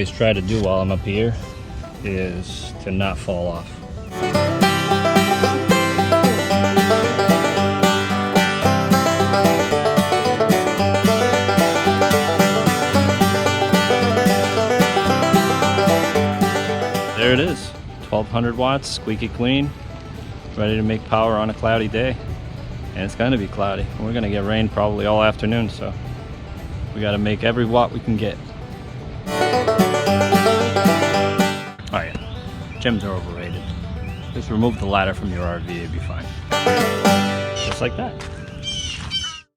always try to do while I'm up here is to not fall off. There it is, 1200 watts, squeaky clean, ready to make power on a cloudy day. And it's gonna be cloudy. We're gonna get rain probably all afternoon, so we gotta make every watt we can get. Oh yeah, gyms are overrated. Just remove the ladder from your RV, it'd be fine. Just like that.